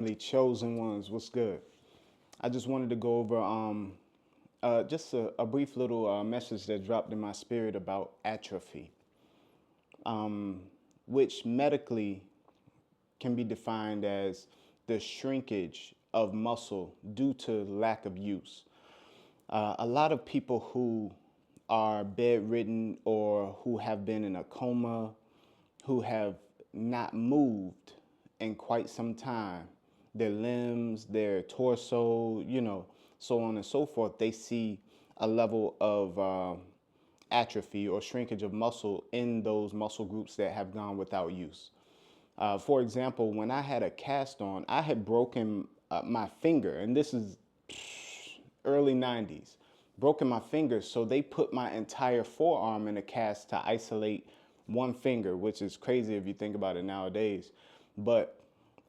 The chosen ones, what's good? I just wanted to go over just a brief little message that dropped in my spirit about atrophy, which medically can be defined as the shrinkage of muscle due to lack of use. A lot of people who are bedridden or who have been in a coma, who have not moved in quite some time, their limbs, their torso, so on and so forth, they see a level of atrophy or shrinkage of muscle in those muscle groups that have gone without use. For example, when I had a cast on, I had broken my finger, and this is early 90s, broken my finger. So they put my entire forearm in a cast to isolate one finger, which is crazy if you think about it nowadays. But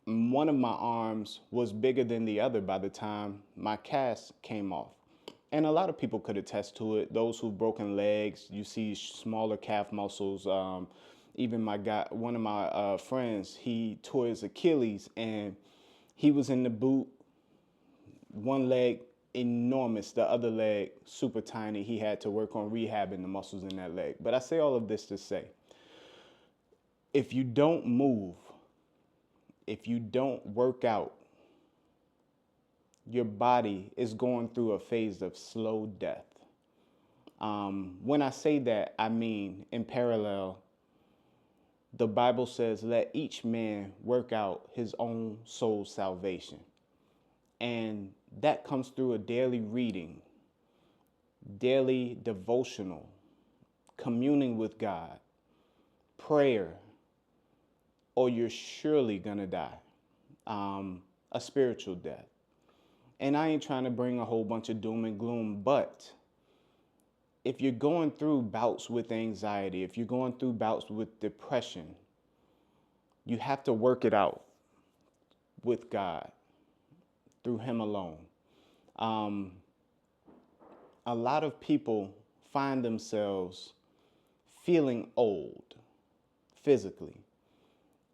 one of my arms was bigger than the other by the time my cast came off. And a lot of people could attest to it. Those who've broken legs, you see smaller calf muscles. Even one of my friends, he tore his Achilles and he was in the boot, one leg enormous, the other leg super tiny. He had to work on rehabbing the muscles in that leg. But I say all of this to say, if you don't move, if you don't work out, your body is going through a phase of slow death. When I say that, I mean in parallel, the Bible says, let each man work out his own soul's salvation. And that comes through a daily reading, daily devotional, communing with God, prayer, or you're surely gonna die, a spiritual death. And I ain't trying to bring a whole bunch of doom and gloom, but if you're going through bouts with anxiety, if you're going through bouts with depression, you have to work it out with God, through Him alone. A lot of people find themselves feeling old physically.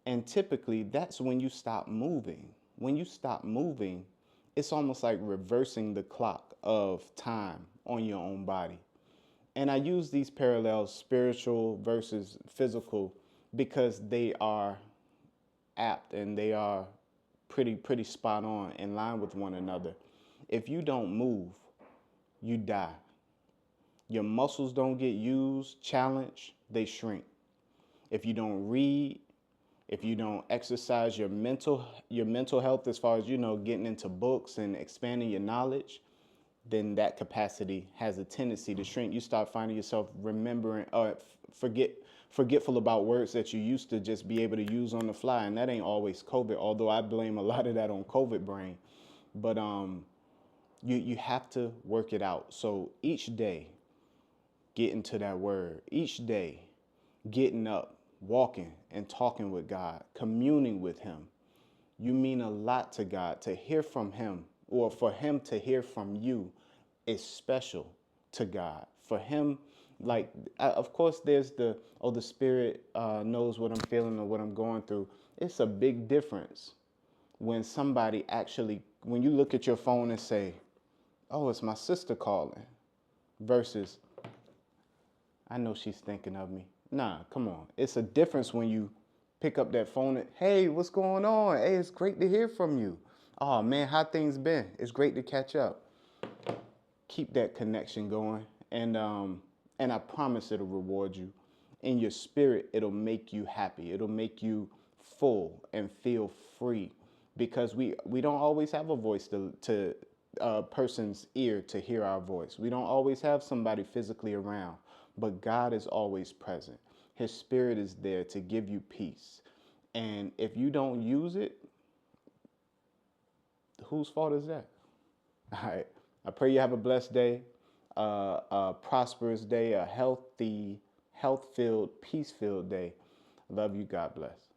And typically, that's when you stop moving. When you stop moving, it's almost like reversing the clock of time on your own body. And I use these parallels, spiritual versus physical, because they are apt and they are pretty spot on, in line with one another. If you don't move, you die. Your muscles don't get used, challenged, they shrink. If you don't read, if you don't exercise your mental health, as far as, getting into books and expanding your knowledge, then that capacity has a tendency to shrink. You start finding yourself remembering or forgetful about words that you used to just be able to use on the fly. And that ain't always COVID, although I blame a lot of that on COVID brain. But you have to work it out. So each day, get into that word. Each day, getting up, walking and talking with God, communing with Him. You mean a lot to God. To hear from Him, or for Him to hear from you, is special to God. For Him, of course, there's the Spirit knows what I'm feeling or what I'm going through. It's a big difference when somebody actually, when you look at your phone and say, oh, it's my sister calling, versus, I know she's thinking of me. Nah, come on. It's a difference when you pick up that phone and, hey, what's going on? Hey, it's great to hear from you. Oh, man, how things been? It's great to catch up. Keep that connection going, and I promise it'll reward you. In your spirit, it'll make you happy. It'll make you full and feel free, because we don't always have a voice to a person's ear to hear our voice. We don't always have somebody physically around, but God is always present. His Spirit is there to give you peace. And if you don't use it, whose fault is that? All right. I pray you have a blessed day, a prosperous day, a healthy, health-filled, peace-filled day. Love you. God bless.